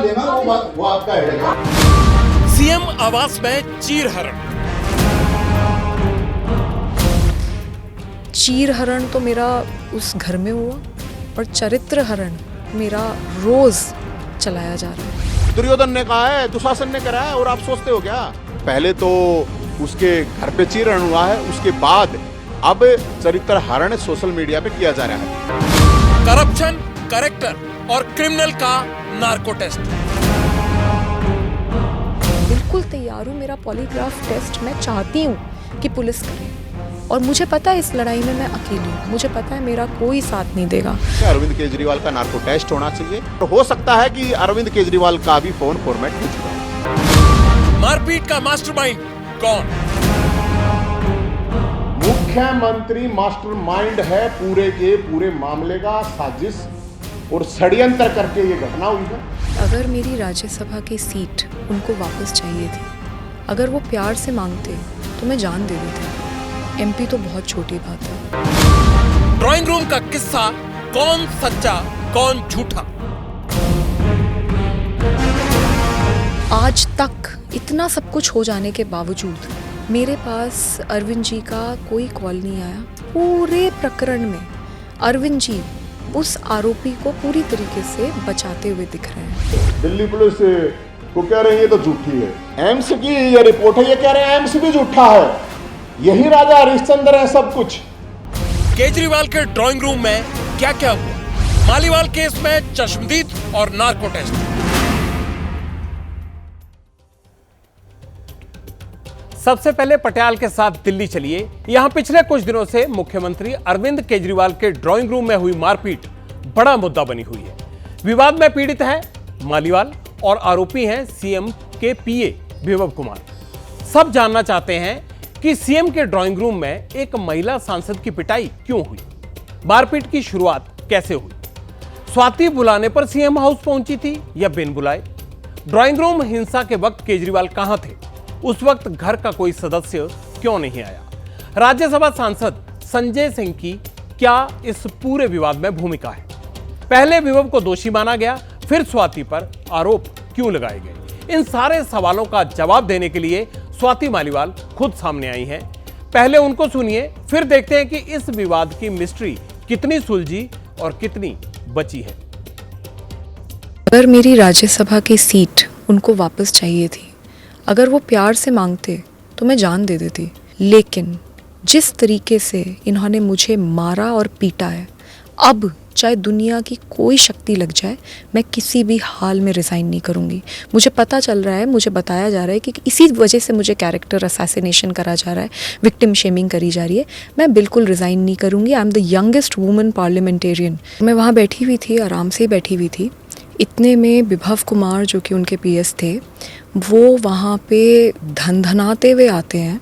देना वो आपका है। सीएम आवास में चीरहरण। चीरहरण तो मेरा उस घर में हुआ और चरित्र हरण मेरा रोज चलाया जा रहा है। दुर्योधन ने कहा है, दुशासन ने करा है, और आप सोचते हो क्या? पहले तो उसके घर पे चीरहरण हुआ है, उसके बाद अब चरित्र हरण सोशल मीडिया पे किया जा रहा है। करप्शन, कैरेक्टर और क्रिमिनल का नार्को टेस्ट। बिल्कुल तैयार हूँ, मेरा पॉलीग्राफ टेस्ट मैं चाहती हूँ कि पुलिस करे, और मुझे पता है इस लड़ाई में मैं अकेली हूँ, मुझे पता है मेरा कोई साथ नहीं देगा। अरविंद केजरीवाल का नार्को टेस्ट होना चाहिए। तो हो सकता है कि अरविंद केजरीवाल का भी फोन फॉर्मेट हो चुका है। मारपीट का मास्टरमाइंड कौन? मुख्यमंत्री मास्टरमाइंड है पूरे के पूरे मामले का, साजिश और षड्यंत्र करके ये घटना हुई है। अगर मेरी राज्यसभा की सीट उनको वापस चाहिए थी, अगर वो प्यार से मांगते तो मैं जान दे देती। एमपी तो बहुत छोटी बात है। ड्राइंग रूम का किस्सा, कौन सच्चा कौन झूठा? आज तक इतना सब कुछ हो जाने के बावजूद मेरे पास अरविंद जी का कोई कॉल नहीं आया। पूरे प्रकरण में अरविंद जी उस आरोपी को पूरी तरीके से बचाते हुए दिख रहे हैं। दिल्ली पुलिस को कह रही है तो झूठी है। एम्स की ये रिपोर्ट है, ये कह रहे हैं एम्स भी झूठा है। यही राजा हरिश्चंद्र है सब कुछ। केजरीवाल के ड्राइंग रूम में क्या क्या हुआ? मालीवाल केस में चश्मदीद और नार्को टेस्ट। सबसे पहले पटियाला के साथ दिल्ली चलिए। यहां पिछले कुछ दिनों से मुख्यमंत्री अरविंद केजरीवाल के ड्राइंग रूम में हुई मारपीट बड़ा मुद्दा बनी हुई है। विवाद में पीड़ित है मालीवाल और आरोपी हैं सीएम के पीए विभव कुमार। सब जानना चाहते हैं कि सीएम के ड्राइंग रूम में एक महिला सांसद की पिटाई क्यों हुई, मारपीट की शुरुआत कैसे हुई, स्वाति बुलाने पर सीएम हाउस पहुंची थी या बिन बुलाए, ड्राइंग रूम हिंसा के वक्त केजरीवाल कहां थे, उस वक्त घर का कोई सदस्य क्यों नहीं आया, राज्यसभा सांसद संजय सिंह की क्या इस पूरे विवाद में भूमिका है, पहले विभव को दोषी माना गया, फिर स्वाति पर आरोप क्यों लगाए गए। इन सारे सवालों का जवाब देने के लिए स्वाति मालीवाल खुद सामने आई हैं। पहले उनको सुनिए, फिर देखते हैं कि इस विवाद की मिस्ट्री कितनी सुलझी और कितनी बची है। अगर मेरी राज्यसभा की सीट उनको वापस चाहिए थी, अगर वो प्यार से मांगते तो मैं जान दे देती। लेकिन जिस तरीके से इन्होंने मुझे मारा और पीटा है, अब चाहे दुनिया की कोई शक्ति लग जाए, मैं किसी भी हाल में रिज़ाइन नहीं करूँगी। मुझे पता चल रहा है, मुझे बताया जा रहा है कि इसी वजह से मुझे कैरेक्टर असैसिनेशन करा जा रहा है, विक्टिम शेमिंग करी जा रही है। मैं बिल्कुल रिज़ाइन नहीं करूँगी। I am the youngest woman parliamentarian. मैं वहाँ बैठी हुई थी, आराम से बैठी हुई थी। इतने में विभव कुमार जो कि उनके पीएस थे, वो वहाँ पे धनधनाते हुए आते हैं।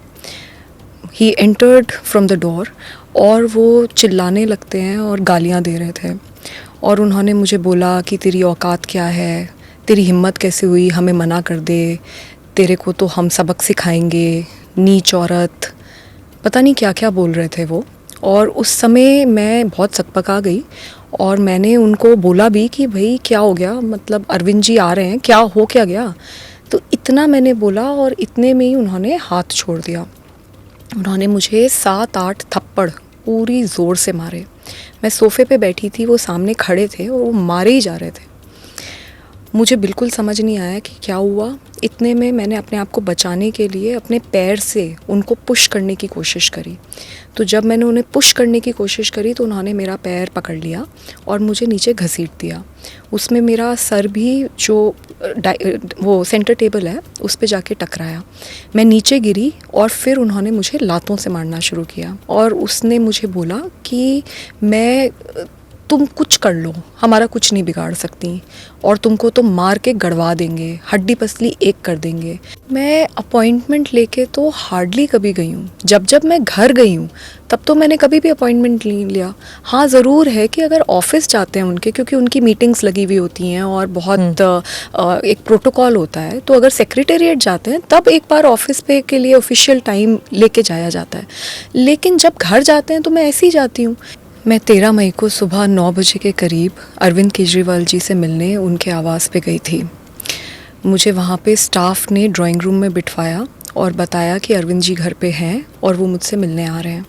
He entered from the door और वो चिल्लाने लगते हैं और गालियाँ दे रहे थे। और उन्होंने मुझे बोला कि तेरी औकात क्या है, तेरी हिम्मत कैसे हुई हमें मना कर दे, तेरे को तो हम सबक सिखाएंगे, नीच औरत, पता नहीं क्या क्या बोल रहे थे वो। और उस समय मैं बहुत सकपका गई और मैंने उनको बोला भी कि भाई क्या हो गया, मतलब अरविंद जी आ रहे हैं, क्या हो क्या गया। तो इतना मैंने बोला और इतने में ही उन्होंने हाथ छोड़ दिया। उन्होंने मुझे 7-8 थप्पड़ पूरी ज़ोर से मारे। मैं सोफ़े पे बैठी थी, वो सामने खड़े थे और वो मारे ही जा रहे थे। मुझे बिल्कुल समझ नहीं आया कि क्या हुआ। इतने में मैंने अपने आप को बचाने के लिए अपने पैर से उनको पुश करने की कोशिश करी। तो जब मैंने उन्हें पुश करने की कोशिश करी तो उन्होंने मेरा पैर पकड़ लिया और मुझे नीचे घसीट दिया। उसमें मेरा सर भी जो वो सेंटर टेबल है उस पे जाके टकराया। मैं नीचे गिरी और फिर उन्होंने मुझे लातों से मारना शुरू किया और उसने मुझे बोला कि तुम कुछ कर लो, हमारा कुछ नहीं बिगाड़ सकती और तुमको तो मार के गड़वा देंगे, हड्डी पसली एक कर देंगे। मैं अपॉइंटमेंट लेके तो हार्डली कभी गई हूँ। जब मैं घर गई हूँ तब तो मैंने कभी भी अपॉइंटमेंट नहीं लिया। हाँ ज़रूर है कि अगर ऑफिस जाते हैं उनके, क्योंकि उनकी मीटिंग्स लगी हुई होती हैं और बहुत एक प्रोटोकॉल होता है, तो अगर सेक्रेटेरिएट जाते हैं तब एक बार ऑफिस पे के लिए ऑफिशियल टाइम लेके जाया जाता है। लेकिन जब घर जाते हैं तो मैं ऐसे ही जाती हूँ। मैं 13 मई को सुबह 9 बजे के करीब अरविंद केजरीवाल जी से मिलने उनके आवास पे गई थी। मुझे वहाँ पे स्टाफ ने ड्राइंग रूम में बिठवाया और बताया कि अरविंद जी घर पे हैं और वो मुझसे मिलने आ रहे हैं।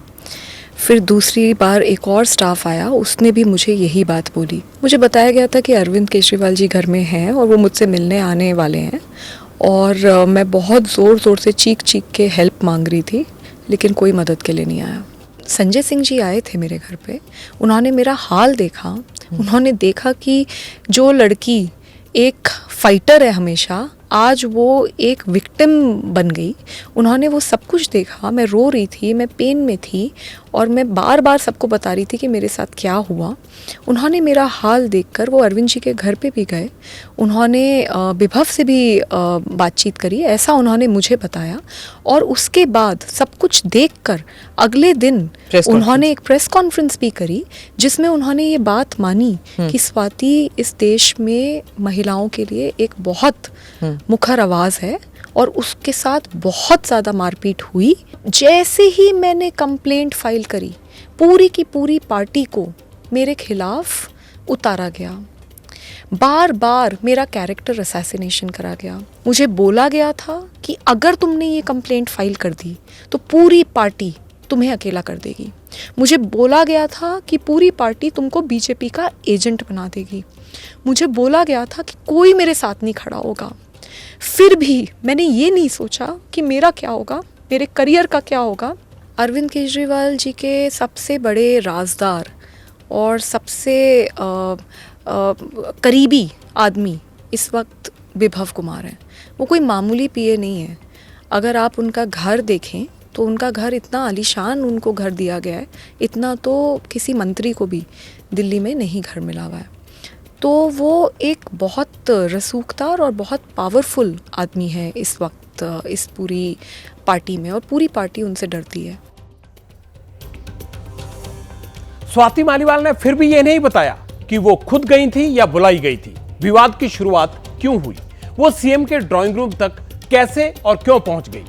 फिर दूसरी बार एक और स्टाफ आया, उसने भी मुझे यही बात बोली। मुझे बताया गया था कि अरविंद केजरीवाल जी घर में हैं और वो मुझसे मिलने आने वाले हैं, और मैं बहुत ज़ोर से चीख के हेल्प मांग रही थी, लेकिन कोई मदद के लिए नहीं आया। संजय सिंह जी आए थे मेरे घर पे, उन्होंने मेरा हाल देखा, उन्होंने देखा कि जो लड़की एक फाइटर है हमेशा, आज वो एक विक्टिम बन गई। उन्होंने वो सब कुछ देखा, मैं रो रही थी, मैं पेन में थी और मैं बार बार सबको बता रही थी कि मेरे साथ क्या हुआ। उन्होंने मेरा हाल देखकर वो अरविंद जी के घर पे भी गए, उन्होंने विभव से भी बातचीत करी, ऐसा उन्होंने मुझे बताया। और उसके बाद सब कुछ देखकर अगले दिन उन्होंने एक प्रेस कॉन्फ्रेंस भी करी, जिसमें उन्होंने ये बात मानी कि स्वाति इस देश में महिलाओं के लिए एक बहुत मुखर आवाज़ है और उसके साथ बहुत ज़्यादा मारपीट हुई। जैसे ही मैंने कंप्लेंट फाइल करी, पूरी की पूरी पार्टी को मेरे खिलाफ उतारा गया, बार बार मेरा कैरेक्टर असैसिनेशन करा गया। मुझे बोला गया था कि अगर तुमने ये कंप्लेंट फाइल कर दी तो पूरी पार्टी तुम्हें अकेला कर देगी। मुझे बोला गया था कि पूरी पार्टी तुमको बीजेपी का एजेंट बना देगी। मुझे बोला गया था कि कोई मेरे साथ नहीं खड़ा होगा। फिर भी मैंने ये नहीं सोचा कि मेरा क्या होगा, मेरे करियर का क्या होगा। अरविंद केजरीवाल जी के सबसे बड़े राजदार और सबसे करीबी आदमी इस वक्त विभव कुमार हैं। वो कोई मामूली पीए नहीं है। अगर आप उनका घर देखें तो उनका घर इतना आलीशान उनको घर दिया गया है, इतना तो किसी मंत्री को भी दिल्ली में नहीं घर मिला हुआ है। तो वो एक बहुत रसूखदार और बहुत पावरफुल आदमी है इस वक्त इस पूरी पार्टी में, और पूरी पार्टी उनसे डरती है। स्वाति मालीवाल ने फिर भी ये नहीं बताया कि वो खुद गई थी या बुलाई गई थी। विवाद की शुरुआत क्यों हुई, वो सीएम के ड्राइंग रूम तक कैसे और क्यों पहुंच गई।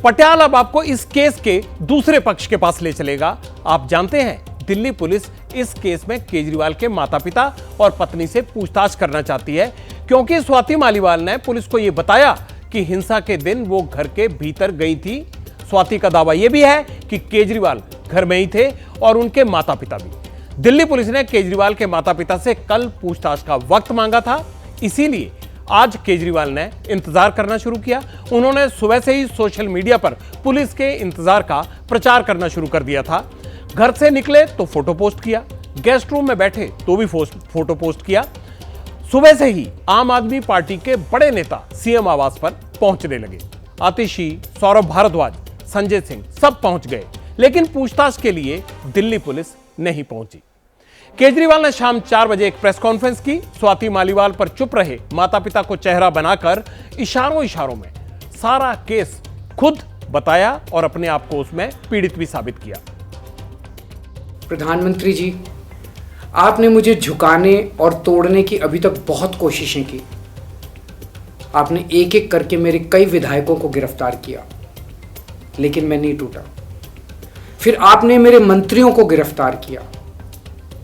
पटियाला अब आपको इस केस के दूसरे पक्ष के पास ले चलेगा। आप जानते हैं, दिल्ली पुलिस इस केस में केजरीवाल के माता-पिता और पत्नी से पूछताछ करना चाहती है, क्योंकि स्वाति मालीवाल ने पुलिस को यह बताया कि हिंसा के दिन वो घर के भीतर गई थी। स्वाति का दावा यह भी है कि केजरीवाल घर में ही थे और उनके माता-पिता भी। दिल्ली पुलिस ने केजरीवाल के माता-पिता से कल पूछताछ का वक्त मांगा था, इसीलिए आज केजरीवाल ने इंतजार करना शुरू किया। उन्होंने सुबह से ही सोशल मीडिया पर पुलिस के इंतजार का प्रचार करना शुरू कर दिया था। घर से निकले तो फोटो पोस्ट किया, गेस्ट रूम में बैठे तो भी फोटो पोस्ट किया। सुबह से ही आम आदमी पार्टी के बड़े नेता सीएम आवास पर पहुंचने लगे। आतिशी, सौरभ भारद्वाज, संजय सिंह सब पहुंच गए, लेकिन पूछताछ के लिए दिल्ली पुलिस नहीं पहुंची। केजरीवाल ने शाम 4 बजे एक प्रेस कॉन्फ्रेंस की। स्वाति मालीवाल पर चुप रहे माता पिता को चेहरा बनाकर इशारों में सारा केस खुद बताया और अपने आप को उसमें पीड़ित भी साबित किया। प्रधानमंत्री जी, आपने मुझे झुकाने और तोड़ने की अभी तक बहुत कोशिशें की। आपने एक एक करके मेरे कई विधायकों को गिरफ्तार किया, लेकिन मैं नहीं टूटा। फिर आपने मेरे मंत्रियों को गिरफ्तार किया,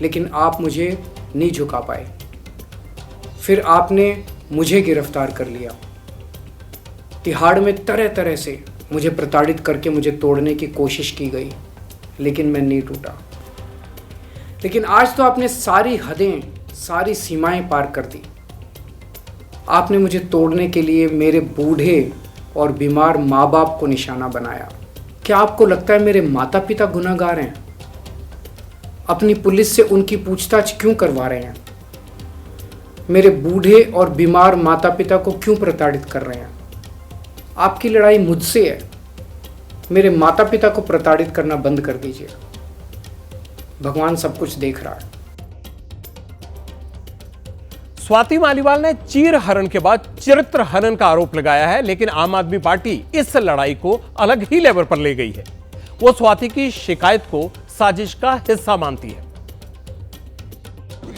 लेकिन आप मुझे नहीं झुका पाए। फिर आपने मुझे गिरफ्तार कर लिया। तिहाड़ में तरह तरह से मुझे प्रताड़ित करके मुझे तोड़ने की कोशिश की गई, लेकिन मैं नहीं टूटा। लेकिन आज तो आपने सारी हदें, सारी सीमाएं पार कर दी। आपने मुझे तोड़ने के लिए मेरे बूढ़े और बीमार माँ बाप को निशाना बनाया। क्या आपको लगता है मेरे माता पिता गुनहगार हैं? अपनी पुलिस से उनकी पूछताछ क्यों करवा रहे हैं? मेरे बूढ़े और बीमार माता पिता को क्यों प्रताड़ित कर रहे हैं? आपकी लड़ाई मुझसे है। मेरे माता पिता को प्रताड़ित करना बंद कर दीजिए। भगवान सब कुछ देख रहा है। स्वाति मालीवाल ने चीर हरण के बाद चरित्र हनन का आरोप लगाया है, लेकिन आम आदमी पार्टी इस लड़ाई को अलग ही लेवल पर ले गई है। वो स्वाति की शिकायत को साजिश का हिस्सा मानती है।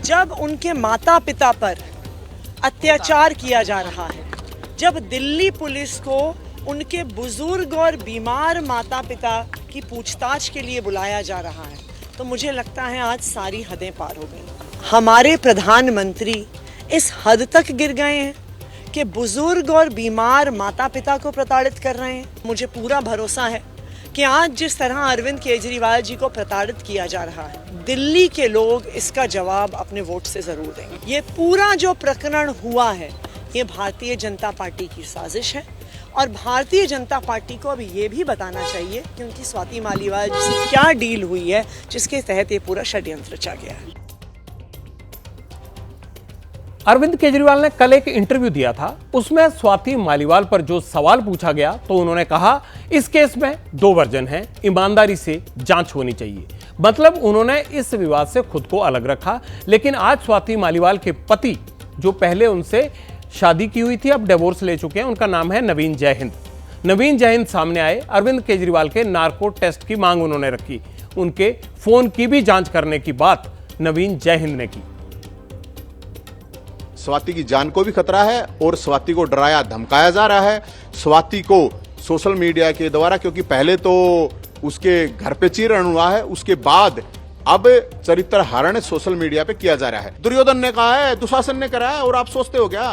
जब उनके माता पिता पर अत्याचार किया जा रहा है, जब दिल्ली पुलिस को उनके बुजुर्ग और बीमार माता पिता की पूछताछ के लिए बुलाया जा रहा है, तो मुझे लगता है आज सारी हदें पार हो गई। हमारे प्रधानमंत्री इस हद तक गिर गए हैं उनके बुजुर्ग और बीमार माता पिता को प्रताड़ित कर रहे हैं। मुझे पूरा भरोसा है कि आज जिस तरह अरविंद केजरीवाल जी को प्रताड़ित किया जा रहा है, दिल्ली के लोग इसका जवाब अपने वोट से जरूर देंगे। ये पूरा जो प्रकरण हुआ है, ये भारतीय जनता पार्टी की साजिश है और भारतीय जनता पार्टी को अब ये भी बताना चाहिए कि उनकी स्वाति मालीवाल जी से क्या डील हुई है जिसके तहत ये पूरा षड्यंत्र रचा गया है। अरविंद केजरीवाल ने कल एक इंटरव्यू दिया था, उसमें स्वाति मालीवाल पर जो सवाल पूछा गया तो उन्होंने कहा इस केस में 2 वर्जन हैं, ईमानदारी से जांच होनी चाहिए। मतलब उन्होंने इस विवाद से खुद को अलग रखा। लेकिन आज स्वाति मालीवाल के पति, जो पहले उनसे शादी की हुई थी, अब डिवोर्स ले चुके हैं, उनका नाम है नवीन जयहिंद। नवीन जयहिंद सामने आए। अरविंद केजरीवाल के नार्को टेस्ट की मांग उन्होंने रखी। उनके फोन की भी जांच करने की बात नवीन जयहिंद ने की। स्वाति की जान को भी खतरा है और स्वाति को डराया धमकाया जा रहा है। स्वाति को सोशल मीडिया के द्वारा, क्योंकि पहले तो उसके घर पे चीरण हुआ है, उसके बाद अब चरित्र हरण सोशल मीडिया पे किया जा रहा है। दुर्योधन ने कहा है, दुशासन ने करा है और आप सोचते हो क्या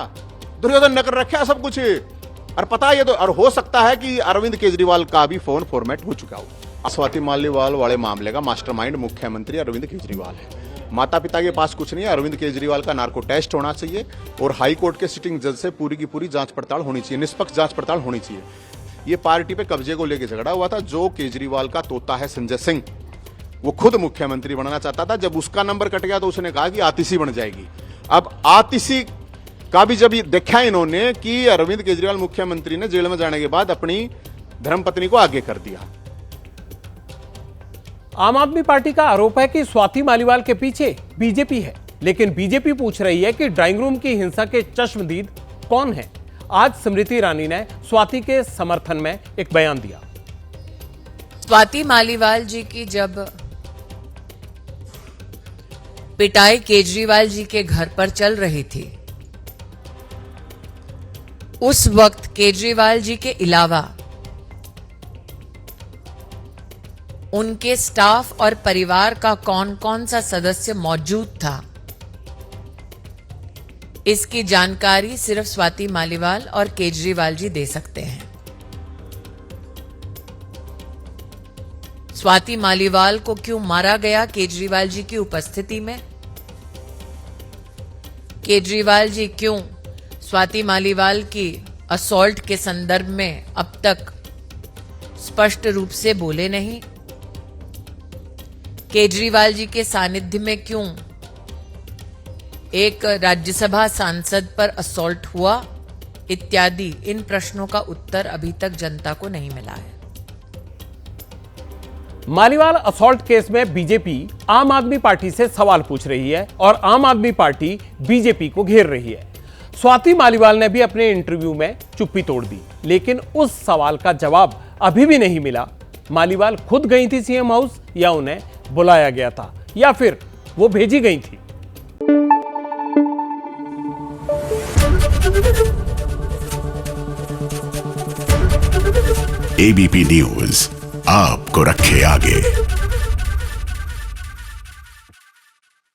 दुर्योधन ने कर रखा है सब कुछ? और पता है ये तो, और हो सकता है कि अरविंद केजरीवाल का भी फोन फॉर्मेट हो चुका हो। स्वाति मालीवाल वाले मामले का मास्टरमाइंड मुख्यमंत्री अरविंद केजरीवाल है। माता पिता के पास कुछ नहीं है। अरविंद केजरीवाल का नार्को टेस्ट होना चाहिए और हाई कोर्ट के सिटिंग जज से पूरी की पूरी जांच पड़ताल होनी चाहिए, निष्पक्ष जांच पड़ताल होनी चाहिए। ये पार्टी पे कब्जे को लेकर झगड़ा हुआ था। जो केजरीवाल का तोता है संजय सिंह, वो खुद मुख्यमंत्री बनना चाहता था। जब उसका नंबर कट गया तो उसने कहा कि आतिशी बन जाएगी। अब आतिशी का भी जब देखा इन्होंने कि अरविंद केजरीवाल मुख्यमंत्री ने जेल में जाने के बाद अपनी धर्मपत्नी को आगे कर दिया। आम आदमी पार्टी का आरोप है कि स्वाति मालीवाल के पीछे बीजेपी है, लेकिन बीजेपी पूछ रही है कि ड्राइंग रूम की हिंसा के चश्मदीद कौन है। आज स्मृति ईरानी ने स्वाति के समर्थन में एक बयान दिया। स्वाति मालीवाल जी की जब पिटाई केजरीवाल जी के घर पर चल रही थी, उस वक्त केजरीवाल जी के अलावा उनके स्टाफ और परिवार का कौन कौन सा सदस्य मौजूद था, इसकी जानकारी सिर्फ स्वाति मालीवाल और केजरीवाल जी दे सकते हैं। स्वाति मालीवाल को क्यों मारा गया केजरीवाल जी की उपस्थिति में? केजरीवाल जी क्यों स्वाति मालीवाल की असॉल्ट के संदर्भ में अब तक स्पष्ट रूप से बोले नहीं? केजरीवाल जी के सानिध्य में क्यों एक राज्यसभा सांसद पर असॉल्ट हुआ, इत्यादि इन प्रश्नों का उत्तर अभी तक जनता को नहीं मिला है। मालीवाल असॉल्ट केस में बीजेपी आम आदमी पार्टी से सवाल पूछ रही है और आम आदमी पार्टी बीजेपी को घेर रही है। स्वाति मालीवाल ने भी अपने इंटरव्यू में चुप्पी तोड़ दी, लेकिन उस सवाल का जवाब अभी भी नहीं मिला। मालीवाल खुद गई थी सीएम हाउस या उन्हें बुलाया गया था या फिर वो भेजी गई थी? एबीपी न्यूज आपको रखे आगे।